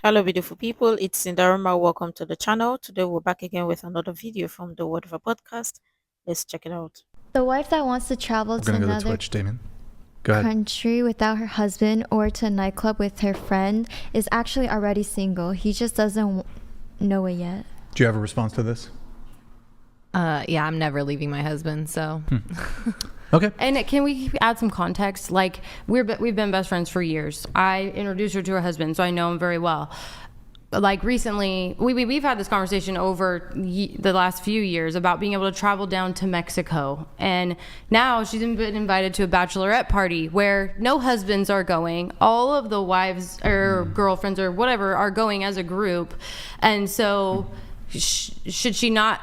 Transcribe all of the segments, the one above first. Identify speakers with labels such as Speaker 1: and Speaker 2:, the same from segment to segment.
Speaker 1: Hello, beautiful people. It's Sinderfam. Welcome to the channel. Today, we're back again with another video from the Word of a Podcast. Let's check it out.
Speaker 2: The wife that wants to travel
Speaker 3: We're
Speaker 2: to
Speaker 3: gonna go to
Speaker 2: another
Speaker 3: Twitch, Damien. Go ahead.
Speaker 2: country without her husband or to a nightclub with her friend is actually already single. He just doesn't know it yet.
Speaker 3: Do you have a response to this?
Speaker 4: Yeah, I'm never leaving my husband, so.
Speaker 3: Okay.
Speaker 4: And can we add some context? Like, we've been best friends for years. I introduced her to her husband, so I know him very well. Like, recently, we've had this conversation over the last few years about being able to travel down to Mexico. And now she's been invited to a bachelorette party where no husbands are going. All of the wives or girlfriends or whatever are going as a group. And so... should she not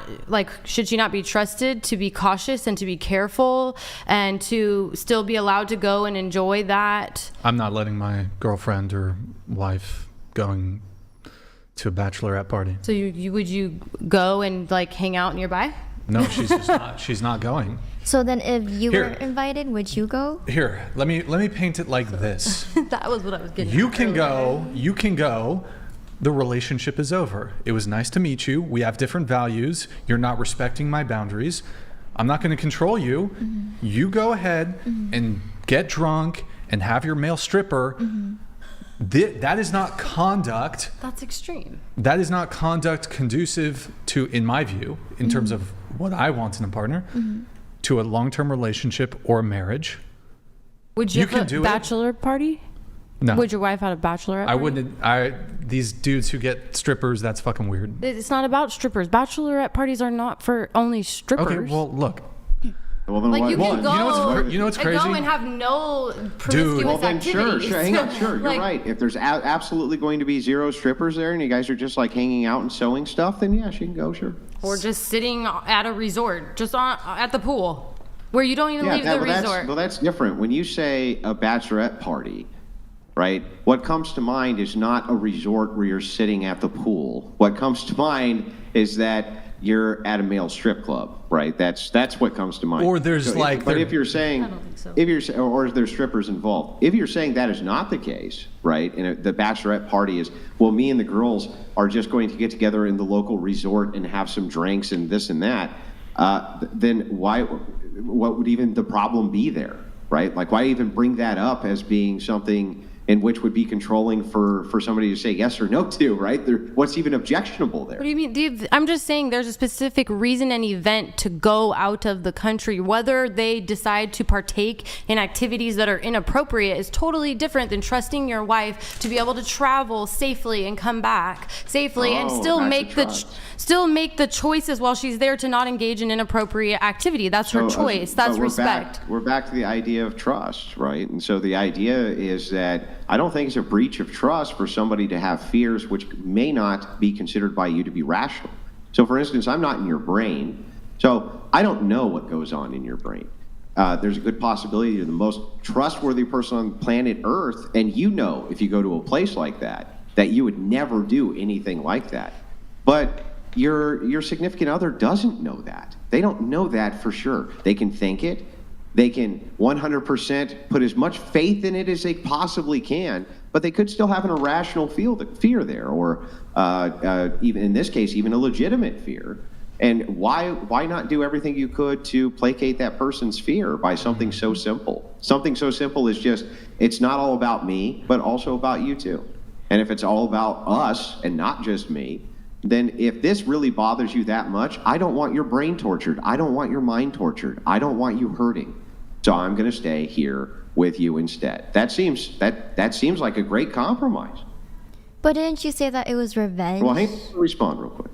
Speaker 4: be trusted to be cautious and to be careful and to still be allowed to go and enjoy that?
Speaker 3: I'm not letting my girlfriend or wife going to a bachelorette party.
Speaker 4: So would you go and like hang out nearby?
Speaker 3: No, she's just not. She's not going.
Speaker 2: So then if you
Speaker 3: Here.
Speaker 2: were invited, would you go?
Speaker 3: Here, let me paint it like this.
Speaker 4: That was what I was getting
Speaker 3: You
Speaker 4: at
Speaker 3: can
Speaker 4: earlier.
Speaker 3: go. You can go. The relationship is over. It was nice to meet you. We have different values. You're not respecting my boundaries. I'm not going to control you. You go ahead and get drunk and have your male stripper. That is not conduct.
Speaker 4: That's extreme.
Speaker 3: That is not conduct conducive to, in my view, in terms of what I want in a partner, to a long-term relationship or a marriage.
Speaker 4: Would you,
Speaker 3: You can
Speaker 4: have
Speaker 3: do
Speaker 4: a
Speaker 3: it.
Speaker 4: bachelor party?
Speaker 3: No.
Speaker 4: Would your wife have a bachelorette
Speaker 3: I
Speaker 4: party?
Speaker 3: wouldn't. These dudes who get strippers, that's fucking weird.
Speaker 4: It's not about strippers. Bachelorette parties are not for only strippers.
Speaker 3: Okay, well, look.
Speaker 5: Well, then
Speaker 4: Like
Speaker 5: what?
Speaker 4: you can
Speaker 3: Well,
Speaker 4: go,
Speaker 3: you know what's
Speaker 4: and
Speaker 3: crazy?
Speaker 4: go and have no promiscuous
Speaker 5: Well, then sure,
Speaker 4: activities.
Speaker 5: hang on, sure, you're
Speaker 4: Like,
Speaker 5: right. If there's absolutely going to be zero strippers there and you guys are just like hanging out and sewing stuff, then yeah, she can go, sure.
Speaker 4: Or just sitting at a resort, just at the pool, where you don't even leave the resort.
Speaker 5: That's different. When you say a bachelorette party, right, what comes to mind is not a resort where you're sitting at the pool. What comes to mind is that you're at a male strip club, right? That's what comes to mind.
Speaker 3: Or there's like
Speaker 5: but
Speaker 3: there-
Speaker 5: if you're saying,
Speaker 4: I don't think so.
Speaker 5: if you're, or there's strippers involved. If you're saying that is not the case, right, and the bachelorette party is, well, me and the girls are just going to get together in the local resort and have some drinks and this and that, then what would even the problem be there, right? Like, why even bring that up as being something in which would be controlling for somebody to say yes or no to, right? What's even objectionable there?
Speaker 4: What do you mean? I'm just saying there's a specific reason and event to go out of the country. Whether they decide to partake in activities that are inappropriate is totally different than trusting your wife to be able to travel safely and come back safely and
Speaker 5: Oh,
Speaker 4: still
Speaker 5: that's
Speaker 4: make
Speaker 5: the trust.
Speaker 4: still make the choices while she's there to not engage in inappropriate activity. That's her choice. That's
Speaker 5: but
Speaker 4: respect.
Speaker 5: We're back to the idea of trust, right? And so the idea is that I don't think it's a breach of trust for somebody to have fears which may not be considered by you to be rational. So, for instance, I'm not in your brain, so I don't know what goes on in your brain. There's a good possibility you're the most trustworthy person on planet Earth, and you know if you go to a place like that you would never do anything like that. But your significant other doesn't know that. They don't know that for sure. They can think it. They can 100% put as much faith in it as they possibly can, but they could still have an irrational fear there, or even in this case, even a legitimate fear. And why not do everything you could to placate that person's fear by something so simple? Something so simple is just, it's not all about me, but also about you too. And if it's all about us and not just me, then if this really bothers you that much, I don't want your brain tortured. I don't want your mind tortured. I don't want you hurting. So I'm going to stay here with you instead. That seems like a great compromise.
Speaker 2: But didn't you say that it was revenge?
Speaker 5: Well, hang on, respond real quick.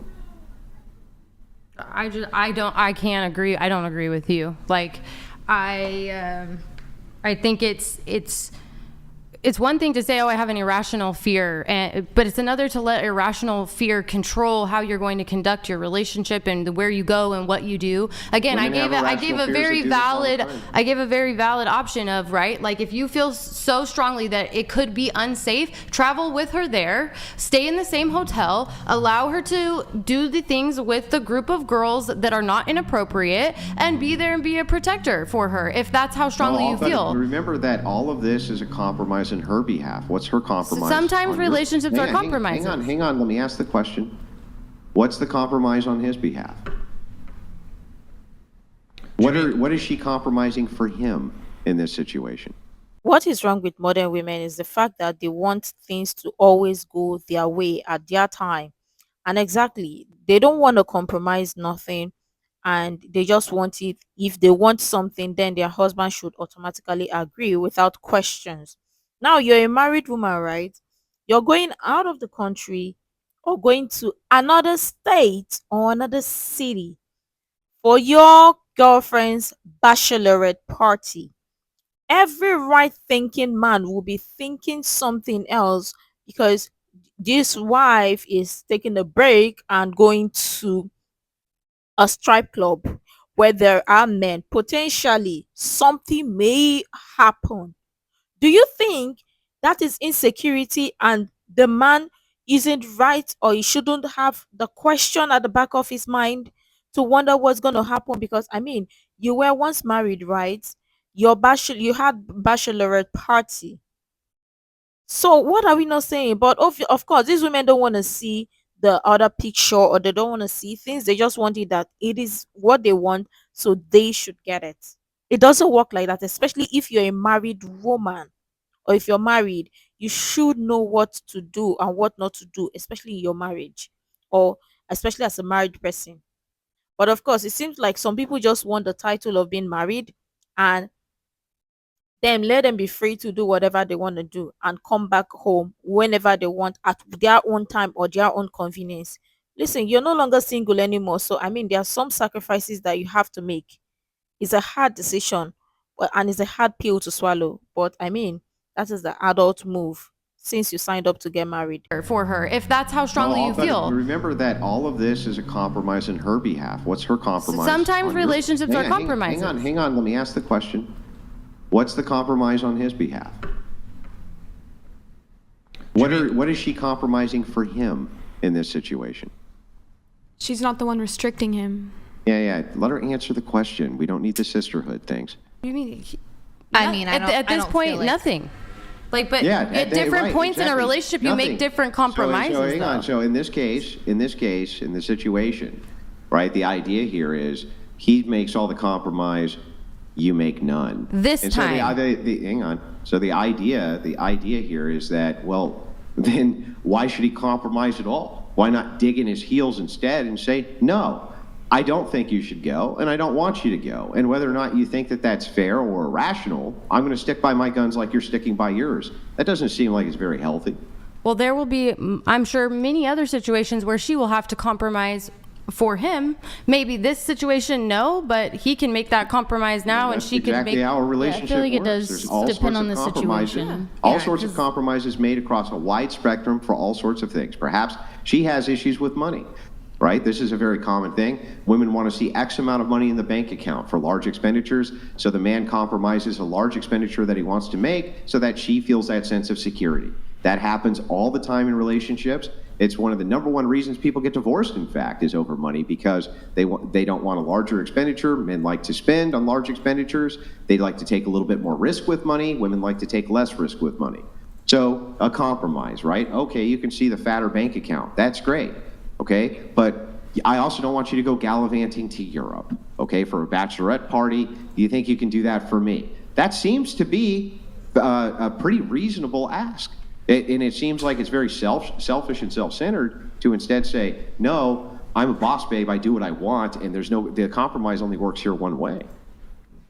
Speaker 4: I can't agree. I don't agree with you. Like, I think it's one thing to say, oh, I have an irrational fear, but it's another to let irrational fear control how you're going to conduct your relationship and where you go and what you do. Again, I gave a very valid option of, right, like if you feel so strongly that it could be unsafe, travel with her there, stay in the same hotel, allow her to do the things with the group of girls that are not inappropriate, and be there and be a protector for her if that's how strongly you
Speaker 5: But
Speaker 4: feel.
Speaker 5: remember that all of this is a compromise compromise on her behalf? What's her compromise?
Speaker 4: Sometimes
Speaker 5: on your-
Speaker 4: relationships are compromises.
Speaker 5: Hang on. Let me ask the question. What's the compromise on his behalf? What is she compromising for him in this situation?
Speaker 1: What is wrong with modern women is the fact that they want things to always go their way at their time. And exactly, they don't want to compromise nothing, and they just want it. If they want something, then their husband should automatically agree without questions. Now, you're a married woman, right? You're going out of the country or going to another state or another city for your girlfriend's bachelorette party. Every right thinking man will be thinking something else, because this wife is taking a break and going to a strip club where there are men. Potentially something may happen. Do you think that is insecurity and the man isn't right, or he shouldn't have the question at the back of his mind to wonder what's going to happen? Because I mean, you were once married, right? You had bachelorette party. So what are we not saying? But of course, these women don't want to see the other picture, or they don't want to see things. They just want it that it is what they want, so they should get it. It doesn't work like that, especially if you're a married woman, or if you're married, you should know what to do and what not to do, especially in your marriage, or especially as a married person. But of course, it seems like some people just want the title of being married, and then let them be free to do whatever they want to do and come back home whenever they want at their own time or their own convenience. Listen, you're no longer single anymore. So, I mean, there are some sacrifices that you have to make. It's a hard decision, and it's a hard pill to swallow. But I mean, that is the adult move since you signed up to get married.
Speaker 4: For her, if that's how strongly
Speaker 5: No,
Speaker 4: you
Speaker 5: but
Speaker 4: feel.
Speaker 5: remember that all of this is a compromise on her behalf. What's her compromise?
Speaker 4: Sometimes
Speaker 5: on your-
Speaker 4: relationships are compromises.
Speaker 5: Hang on. Let me ask the question. What's the compromise on his behalf? What is she compromising for him in this situation?
Speaker 6: She's not the one restricting him.
Speaker 5: Yeah. Let her answer the question. We don't need the sisterhood things.
Speaker 4: What do you mean?
Speaker 2: I mean, I don't-
Speaker 4: at
Speaker 2: I
Speaker 4: this
Speaker 2: don't
Speaker 4: point,
Speaker 2: feel like-
Speaker 4: nothing. Like, but
Speaker 5: Yeah,
Speaker 4: at different
Speaker 5: right,
Speaker 4: points in a
Speaker 5: exactly.
Speaker 4: relationship, you make
Speaker 5: Nothing.
Speaker 4: different compromises.
Speaker 5: So hang on.
Speaker 4: though.
Speaker 5: So in this case, in the situation, right? The idea here is he makes all the compromise, you make none.
Speaker 4: This
Speaker 5: and so
Speaker 4: time.
Speaker 5: hang on. So the idea here is that, well, then why should he compromise at all? Why not dig in his heels instead and say, no, I don't think you should go, and I don't want you to go. And whether or not you think that that's fair or irrational, I'm going to stick by my guns like you're sticking by yours. That doesn't seem like it's very healthy.
Speaker 4: Well, there will be, I'm sure, many other situations where she will have to compromise for him. Maybe this situation, no, but he can make that compromise now, and
Speaker 5: That's
Speaker 4: she
Speaker 5: exactly
Speaker 4: can make.
Speaker 5: how a relationship
Speaker 2: like it
Speaker 5: works.
Speaker 2: does
Speaker 5: There's all
Speaker 2: depend
Speaker 5: sorts
Speaker 2: on
Speaker 5: of
Speaker 2: the
Speaker 5: compromises.
Speaker 2: situation.
Speaker 5: All
Speaker 2: Yeah,
Speaker 5: sorts of
Speaker 2: 'cause-
Speaker 5: compromises made across a wide spectrum for all sorts of things. Perhaps she has issues with money, right? This is a very common thing. Women want to see X amount of money in the bank account for large expenditures, so the man compromises a large expenditure that he wants to make so that she feels that sense of security. That happens all the time in relationships. It's one of the number one reasons people get divorced, in fact, is over money, because they don't want a larger expenditure. Men like to spend on large expenditures. They like to take a little bit more risk with money. Women like to take less risk with money. So a compromise, right? Okay, you can see the fatter bank account. That's great, okay? But I also don't want you to go gallivanting to Europe, okay, for a bachelorette party. Do you think you can do that for me? That seems to be a pretty reasonable ask. And it seems like it's very selfish and self-centered to instead say, no, I'm a boss babe, I do what I want, and the compromise only works here one way.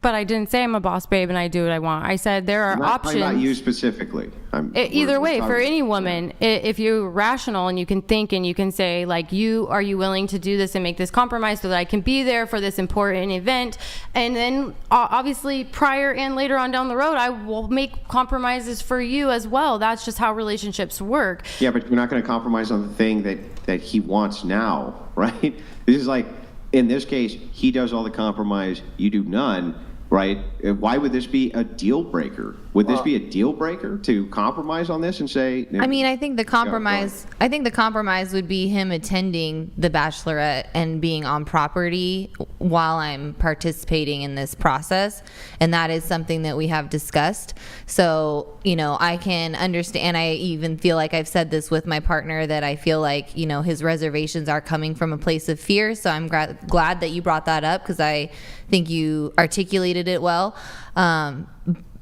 Speaker 4: But I didn't say I'm a boss babe and I do what I want. I said there are
Speaker 5: I'm not talking
Speaker 4: options.
Speaker 5: about you specifically.
Speaker 4: Either way, for
Speaker 5: talking-
Speaker 4: any woman, if you're rational and you can think and you can say, like, are you willing to do this and make this compromise so that I can be there for this important event? And then obviously prior and later on down the road, I will make compromises for you as well. That's just how relationships work.
Speaker 5: Yeah, but you're not going to compromise on the thing that he wants now, right? This is like, in this case, he does all the compromise, you do none, right? Why would this be a deal breaker Would this be a deal breaker to compromise on this and say?
Speaker 7: I mean, I think the
Speaker 5: go ahead.
Speaker 7: compromise. I think the compromise would be him attending the bachelorette and being on property while I'm participating in this process, and that is something that we have discussed. So, you know, I can understand. I even feel like I've said this with my partner, that I feel like, you know, his reservations are coming from a place of fear. So I'm glad that you brought that up, because I think you articulated it well.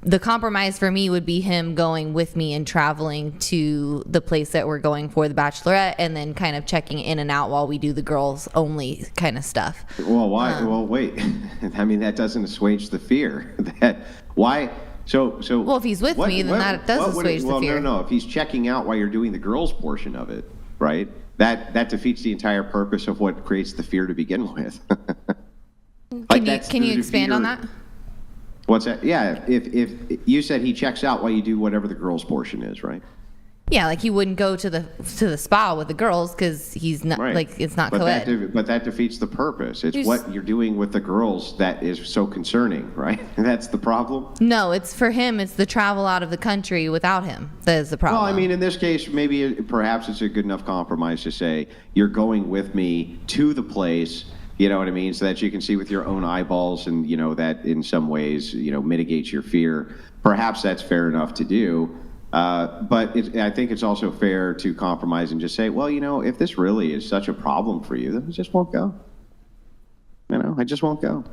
Speaker 7: The compromise for me would be him going with me and traveling to the place that we're going for the bachelorette, and then kind of checking in and out while we do the girls only kind of stuff.
Speaker 5: Well, why? Well, wait. I mean, that doesn't assuage the fear. Why? So.
Speaker 7: Well, if he's with me, then that does assuage the fear.
Speaker 5: No. If he's checking out while you're doing the girls' portion of it, right? That defeats the entire purpose of what creates the fear to begin with.
Speaker 7: Can you expand on that?
Speaker 5: What's that? Yeah, if you said he checks out while you do whatever the girls' portion is, right?
Speaker 7: Yeah, like he wouldn't go to the spa with the girls because he's not,
Speaker 5: Right.
Speaker 7: like, it's not
Speaker 5: but
Speaker 7: co-ed.
Speaker 5: But that defeats the purpose. It's what you're doing with the girls that is so concerning, right? That's the problem.
Speaker 7: No, it's for him. It's the travel out of the country without him that is the problem.
Speaker 5: Well, I mean, in this case, perhaps it's a good enough compromise to say you're going with me to the place. You know what I mean? So that you can see with your own eyeballs, and, you know, that in some ways, you know, mitigates your fear. Perhaps that's fair enough to do. But I think it's also fair to compromise and just say, well, you know, if this really is such a problem for you, then I just won't go. You know, I just won't go.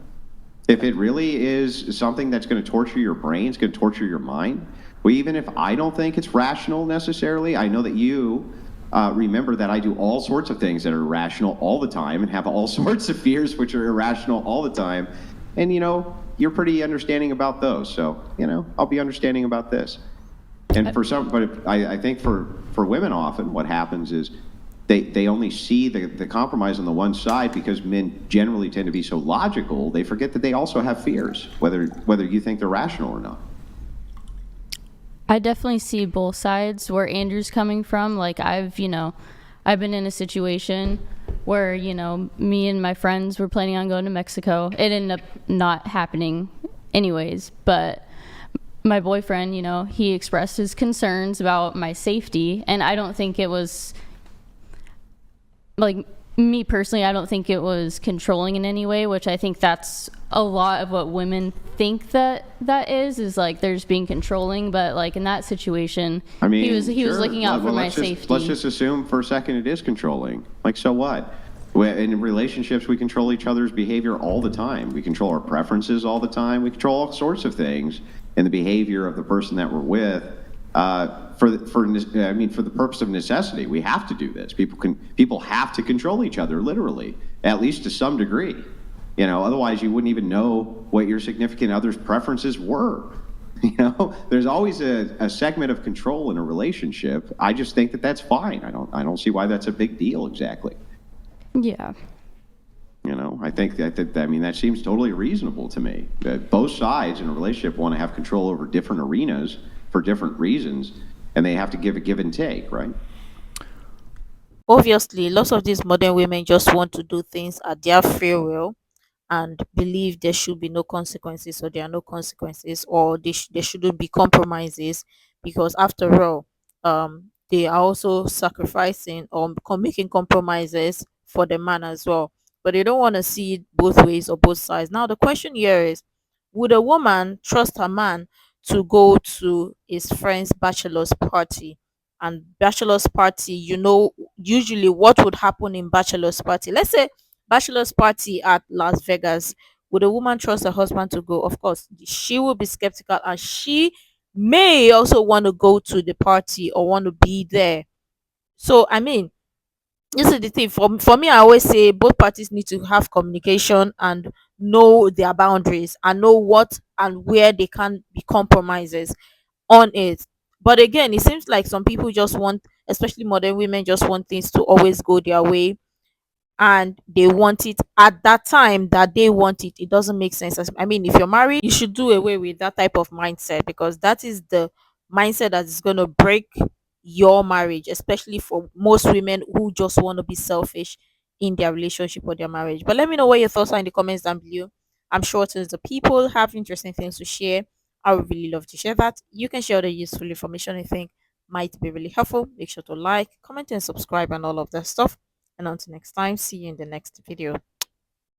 Speaker 5: If it really is something that's going to torture your brain, it's going to torture your mind, well, even if I don't think it's rational necessarily, I know that you remember that I do all sorts of things that are irrational all the time and have all sorts of fears which are irrational all the time. And, you know, you're pretty understanding about those. So, you know, I'll be understanding about this. And for some, but I think for women often what happens is they only see the compromise on the one side because men generally tend to be so logical, they forget that they also have fears, whether you think they're rational or not.
Speaker 8: I definitely see both sides where Andrew's coming from. Like, I've been in a situation where, you know, me and my friends were planning on going to Mexico. It ended up not happening anyways, but my boyfriend, you know, he expressed his concerns about my safety, and I don't think it was, like, me personally, I don't think it was controlling in any way, which I think that's a lot of what women think that is like they're just being controlling. But, like, in that situation,
Speaker 5: I mean,
Speaker 8: he was
Speaker 5: sure.
Speaker 8: looking out for my safety.
Speaker 5: Let's just assume for a second it is controlling. Like, so what? In relationships, we control each other's behavior all the time. We control our preferences all the time. We control all sorts of things in the behavior of the person that we're with. For the purpose of necessity, we have to do this. People have to control each other, literally, at least to some degree. You know, otherwise you wouldn't even know what your significant other's preferences were. You know, there's always a segment of control in a relationship. I just think that that's fine. I don't see why that's a big deal exactly.
Speaker 8: Yeah.
Speaker 5: You know, I think that seems totally reasonable to me. That both sides in a relationship want to have control over different arenas for different reasons, and they have to give a give and take, right?
Speaker 1: Obviously, lots of these modern women just want to do things at their free will and believe there should be no consequences, or there are no consequences, or there shouldn't be compromises, because after all, they are also sacrificing or making compromises for the man as well. But they don't want to see it both ways or both sides. Now the question here is, would a woman trust her man to go to his friend's bachelor's party? And bachelor's party, you know, usually what would happen in bachelor's party, let's say bachelor's party at Las Vegas, would a woman trust her husband to go? Of course, she will be skeptical, and she may also want to go to the party or want to be there. So, I mean, this is the thing. For me, I always say both parties need to have communication and know their boundaries and know what and where they can be compromises on it. But again, it seems like some people just want, especially modern women, just want things to always go their way, and they want it at that time that they want it. It doesn't make sense. I mean, if you're married, you should do away with that type of mindset, because that is the mindset that is going to break your marriage, especially for most women who just want to be selfish in their relationship or their marriage. But let me know what your thoughts are in the comments down below. I'm sure tons of people have interesting things to share I would really love to share that. You can share the useful information you think might be really helpful. Make sure to like, comment, and subscribe, and all of that stuff. And until next time, see you in the next video.